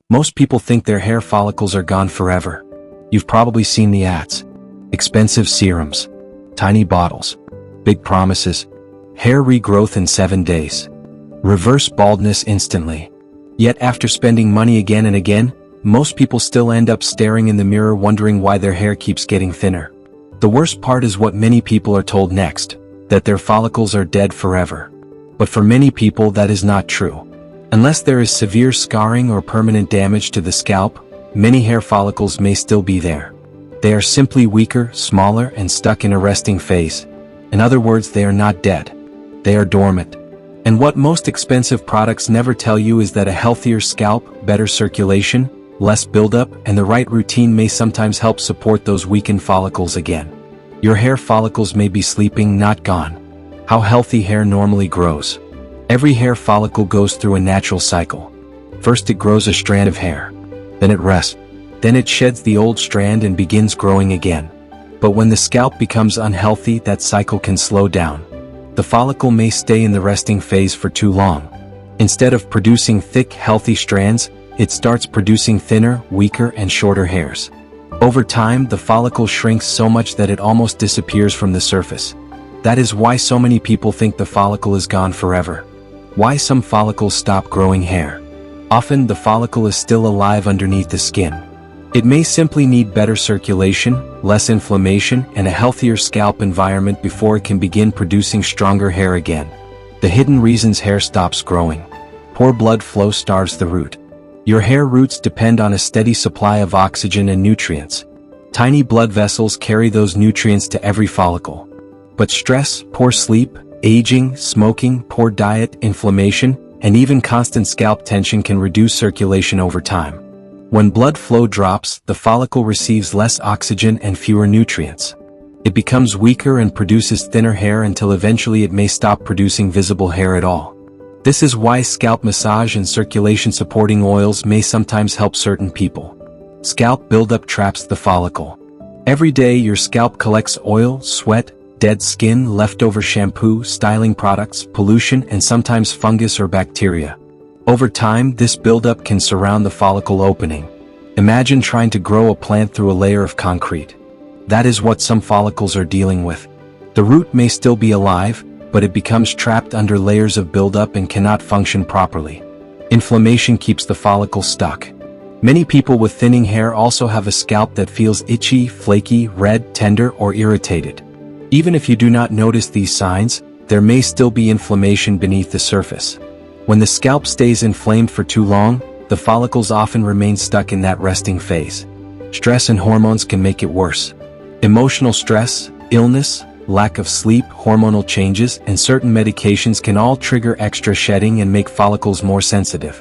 Most people think their hair follicles are gone forever. You've probably seen the ads. Expensive serums. Tiny bottles. Big promises. Hair regrowth in 7 days. Reverse baldness instantly. Yet after spending money again and again, most people still end up staring in the mirror wondering why their hair keeps getting thinner. The worst part is what many people are told next, that their follicles are dead forever. But for many people that is not true. Unless there is severe scarring or permanent damage to the scalp, many hair follicles may still be there. They are simply weaker, smaller, and stuck in a resting phase. In other words, they are not dead. They are dormant. And what most expensive products never tell you is that a healthier scalp, better circulation, less buildup, and the right routine may sometimes help support those weakened follicles again. Your hair follicles may be sleeping, not gone. How healthy hair normally grows. Every hair follicle goes through a natural cycle. First it grows a strand of hair. Then it rests. Then it sheds the old strand and begins growing again. But when the scalp becomes unhealthy, that cycle can slow down. The follicle may stay in the resting phase for too long. Instead of producing thick, healthy strands, it starts producing thinner, weaker, and shorter hairs. Over time, the follicle shrinks so much that it almost disappears from the surface. That is why so many people think the follicle is gone forever. Why some follicles stop growing hair. Often the follicle is still alive underneath the skin. It may simply need better circulation, less inflammation, and a healthier scalp environment before it can begin producing stronger hair again. The hidden reasons hair stops growing. Poor blood flow starves the root. Your hair roots depend on a steady supply of oxygen and nutrients. Tiny blood vessels carry those nutrients to every follicle. But stress, poor sleep, aging, smoking, poor diet, inflammation, and even constant scalp tension can reduce circulation over time. When blood flow drops, the follicle receives less oxygen and fewer nutrients. It becomes weaker and produces thinner hair until eventually it may stop producing visible hair at all. This is why scalp massage and circulation supporting oils may sometimes help certain people. Scalp buildup traps the follicle. Every day your scalp collects oil, sweat, dead skin, leftover shampoo, styling products, pollution, and sometimes fungus or bacteria. Over time, this buildup can surround the follicle opening. Imagine trying to grow a plant through a layer of concrete. That is what some follicles are dealing with. The root may still be alive, but it becomes trapped under layers of buildup and cannot function properly. Inflammation keeps the follicle stuck. Many people with thinning hair also have a scalp that feels itchy, flaky, red, tender, or irritated. Even if you do not notice these signs, there may still be inflammation beneath the surface. When the scalp stays inflamed for too long, the follicles often remain stuck in that resting phase. Stress and hormones can make it worse. Emotional stress, illness, lack of sleep, hormonal changes, and certain medications can all trigger extra shedding and make follicles more sensitive.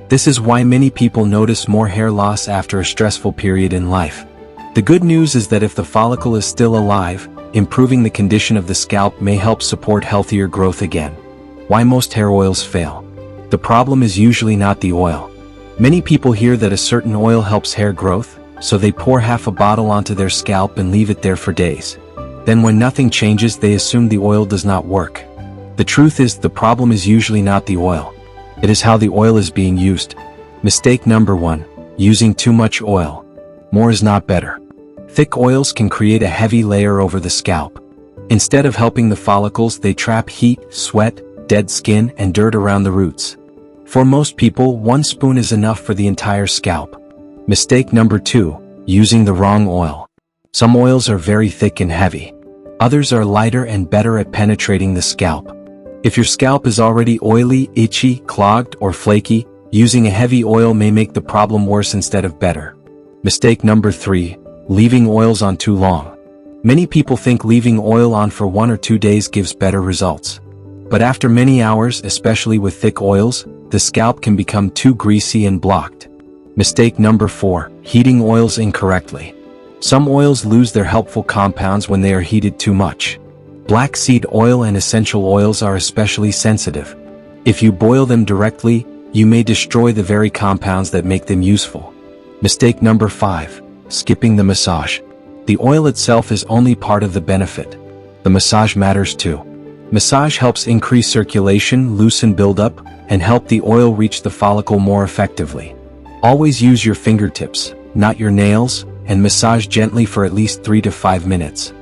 This is why many people notice more hair loss after a stressful period in life. The good news is that if the follicle is still alive, improving the condition of the scalp may help support healthier growth again. Why most hair oils fail? The problem is usually not the oil. Many people hear that a certain oil helps hair growth, so they pour half a bottle onto their scalp and leave it there for days. Then when nothing changes, they assume the oil does not work. The truth is, the problem is usually not the oil. It is how the oil is being used. Mistake number 1. Using too much oil. More is not better. Thick oils can create a heavy layer over the scalp. Instead of helping the follicles, they trap heat, sweat, dead skin, and dirt around the roots. For most people, 1 spoon is enough for the entire scalp. Mistake number 2. Using the wrong oil. Some oils are very thick and heavy. Others are lighter and better at penetrating the scalp. If your scalp is already oily, itchy, clogged, or flaky, using a heavy oil may make the problem worse instead of better. Mistake number 3. Leaving oils on too long. Many people think leaving oil on for 1 or 2 days gives better results. But after many hours, especially with thick oils, the scalp can become too greasy and blocked. Mistake number 4. Heating oils incorrectly. Some oils lose their helpful compounds when they are heated too much. Black seed oil and essential oils are especially sensitive. If you boil them directly, you may destroy the very compounds that make them useful. Mistake number 5. Skipping the massage. The oil itself is only part of the benefit. The massage matters too. Massage helps increase circulation, loosen buildup, and help the oil reach the follicle more effectively. Always use your fingertips, not your nails, and massage gently for at least 3 to 5 minutes.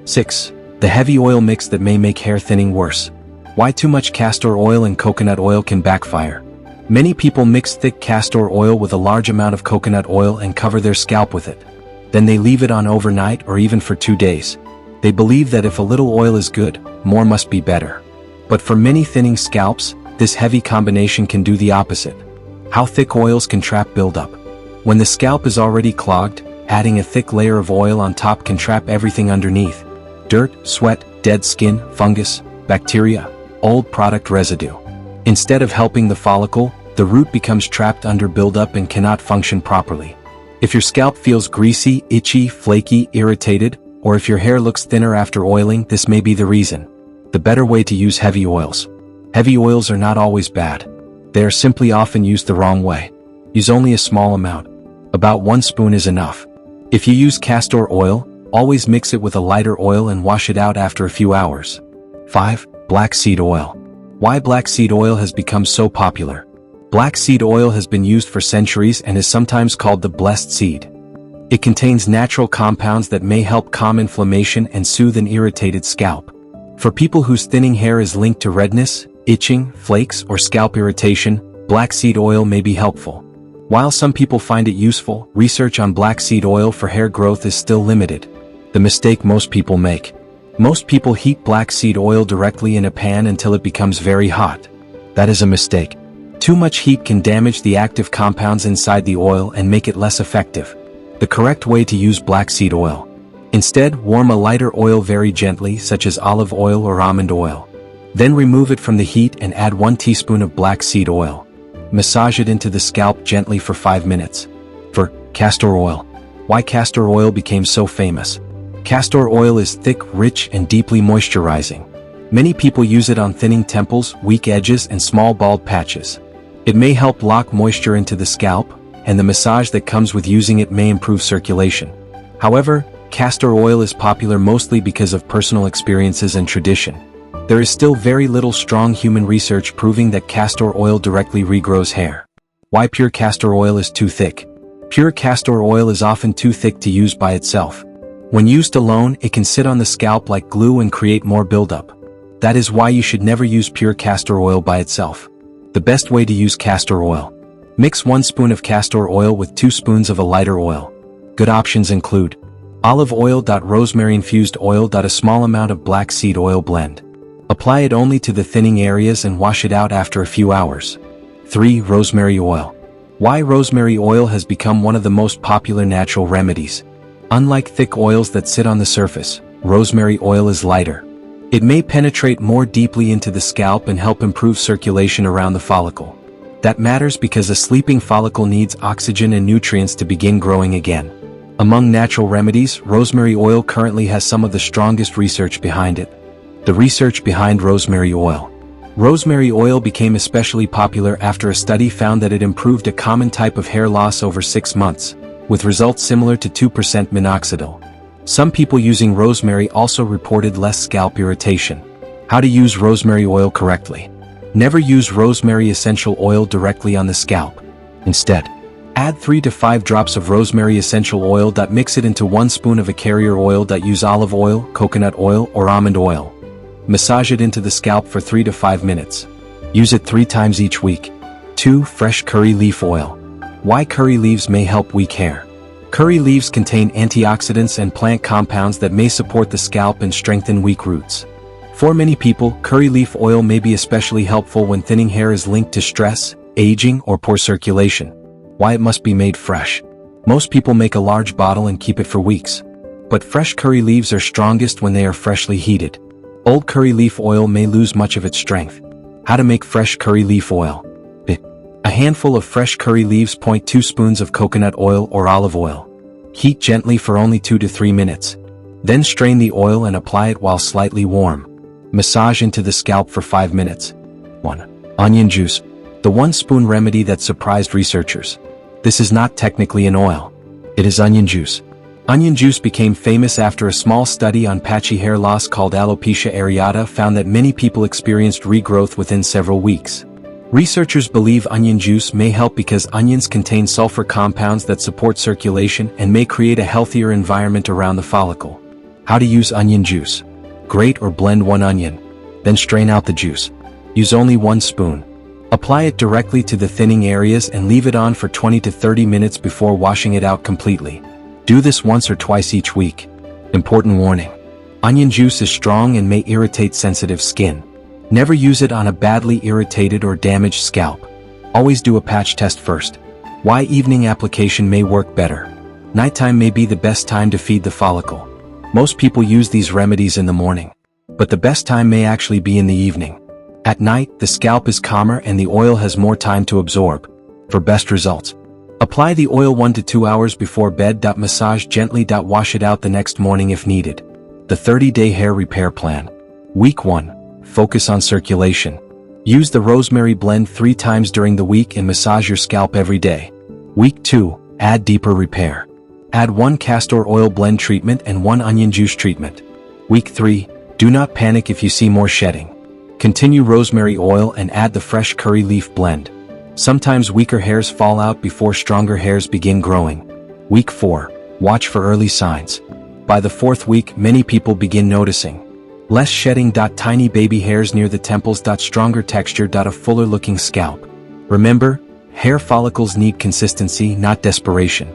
6. The heavy oil mix that may make hair thinning worse. Why too much castor oil and coconut oil can backfire. Many people mix thick castor oil with a large amount of coconut oil and cover their scalp with it. Then they leave it on overnight or even for 2 days. They believe that if a little oil is good, more must be better. But for many thinning scalps, this heavy combination can do the opposite. How thick oils can trap buildup. When the scalp is already clogged, adding a thick layer of oil on top can trap everything underneath. Dirt, sweat, dead skin, fungus, bacteria, old product residue. Instead of helping the follicle, the root becomes trapped under buildup and cannot function properly. If your scalp feels greasy, itchy, flaky, irritated, or if your hair looks thinner after oiling, this may be the reason. The better way to use heavy oils. Heavy oils are not always bad. They are simply often used the wrong way. Use only a small amount. About 1 spoon is enough. If you use castor oil, always mix it with a lighter oil and wash it out after a few hours. 5. Black seed oil. Why black seed oil has become so popular. Black seed oil has been used for centuries and is sometimes called the blessed seed. It contains natural compounds that may help calm inflammation and soothe an irritated scalp. For people whose thinning hair is linked to redness, itching, flakes, or scalp irritation, black seed oil may be helpful. While some people find it useful, research on black seed oil for hair growth is still limited. The mistake most people make. Most people heat black seed oil directly in a pan until it becomes very hot. That is a mistake. Too much heat can damage the active compounds inside the oil and make it less effective. The correct way to use black seed oil. Instead, warm a lighter oil very gently, such as olive oil or almond oil. Then remove it from the heat and add 1 teaspoon of black seed oil. Massage it into the scalp gently for 5 minutes. For castor oil. Why castor oil became so famous. Castor oil is thick, rich, and deeply moisturizing. Many people use it on thinning temples, weak edges, and small bald patches. It may help lock moisture into the scalp, and the massage that comes with using it may improve circulation. However, castor oil is popular mostly because of personal experiences and tradition. There is still very little strong human research proving that castor oil directly regrows hair. Why pure castor oil is too thick. Pure castor oil is often too thick to use by itself. When used alone, it can sit on the scalp like glue and create more buildup. That is why you should never use pure castor oil by itself. The best way to use castor oil. Mix 1 spoon of castor oil with 2 spoons of a lighter oil. Good options include olive oil, rosemary infused oil, a small amount of black seed oil blend. Apply it only to the thinning areas and wash it out after a few hours. 3. Rosemary oil. Why rosemary oil has become one of the most popular natural remedies. Unlike thick oils that sit on the surface, rosemary oil is lighter. It may penetrate more deeply into the scalp and help improve circulation around the follicle. That matters because a sleeping follicle needs oxygen and nutrients to begin growing again. Among natural remedies, rosemary oil currently has some of the strongest research behind it. The research behind rosemary oil. Rosemary oil became especially popular after a study found that it improved a common type of hair loss over 6 months, with results similar to 2% minoxidil. Some people using rosemary also reported less scalp irritation. How to use rosemary oil correctly. Never use rosemary essential oil directly on the scalp. Instead, add 3 to 5 drops of rosemary essential oil. Mix it into 1 spoon of a carrier oil. Use olive oil, coconut oil, or almond oil. Massage it into the scalp for 3 to 5 minutes. Use it 3 times each week. 2. Fresh curry leaf oil. Why curry leaves may help weak hair. Curry leaves contain antioxidants and plant compounds that may support the scalp and strengthen weak roots. For many people, curry leaf oil may be especially helpful when thinning hair is linked to stress, aging, or poor circulation. Why it must be made fresh. Most people make a large bottle and keep it for weeks. But fresh curry leaves are strongest when they are freshly heated. Old curry leaf oil may lose much of its strength. How to make fresh curry leaf oil. A handful of fresh curry leaves. 2 spoons of coconut oil or olive oil. Heat gently for only 2 to 3 minutes. Then strain the oil and apply it while slightly warm. Massage into the scalp for 5 minutes. 1. Onion juice. The 1 spoon remedy that surprised researchers. This is not technically an oil. It is onion juice. Onion juice became famous after a small study on patchy hair loss called alopecia areata found that many people experienced regrowth within several weeks. Researchers believe onion juice may help because onions contain sulfur compounds that support circulation and may create a healthier environment around the follicle. How to use onion juice. Grate or blend 1 onion. Then strain out the juice. Use only 1 spoon. Apply it directly to the thinning areas and leave it on for 20 to 30 minutes before washing it out completely. Do this once or twice each week. Important warning. Onion juice is strong and may irritate sensitive skin. Never use it on a badly irritated or damaged scalp. Always do a patch test first. Why evening application may work better. Nighttime may be the best time to feed the follicle. Most people use these remedies in the morning, but the best time may actually be in the evening. At night, the scalp is calmer and the oil has more time to absorb. For best results, apply the oil 1 to 2 hours before bed. Massage gently. Wash it out the next morning if needed. The 30-day hair repair plan. Week 1. Focus on circulation. Use the rosemary blend 3 times during the week and massage your scalp every day. Week 2. Add deeper repair. Add 1 castor oil blend treatment and 1 onion juice treatment. Week 3. Do not panic if you see more shedding. Continue rosemary oil and add the fresh curry leaf blend. Sometimes weaker hairs fall out before stronger hairs begin growing. Week 4. Watch for early signs. By the 4th week, many people begin noticing less shedding. Tiny baby hairs near the temples. Stronger texture. A fuller looking scalp. Remember, hair follicles need consistency, not desperation.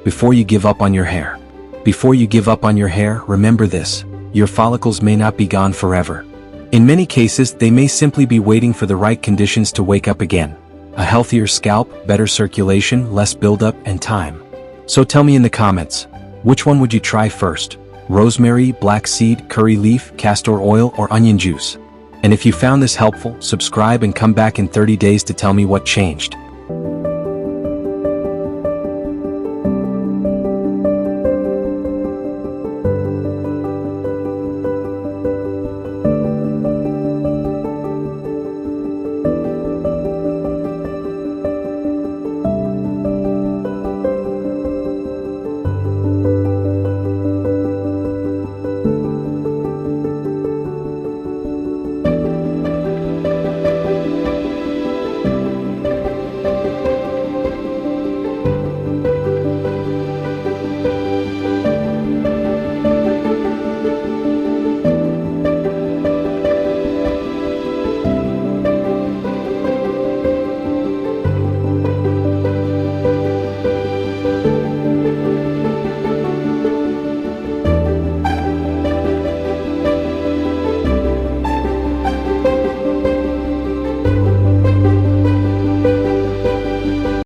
Before you give up on your hair. Before you give up on your hair, remember this: your follicles may not be gone forever. In many cases, they may simply be waiting for the right conditions to wake up again. A healthier scalp, better circulation, less buildup, and time. So tell me in the comments, which one would you try first? Rosemary, black seed, curry leaf, castor oil, or onion juice? And if you found this helpful, subscribe and come back in 30 days to tell me what changed.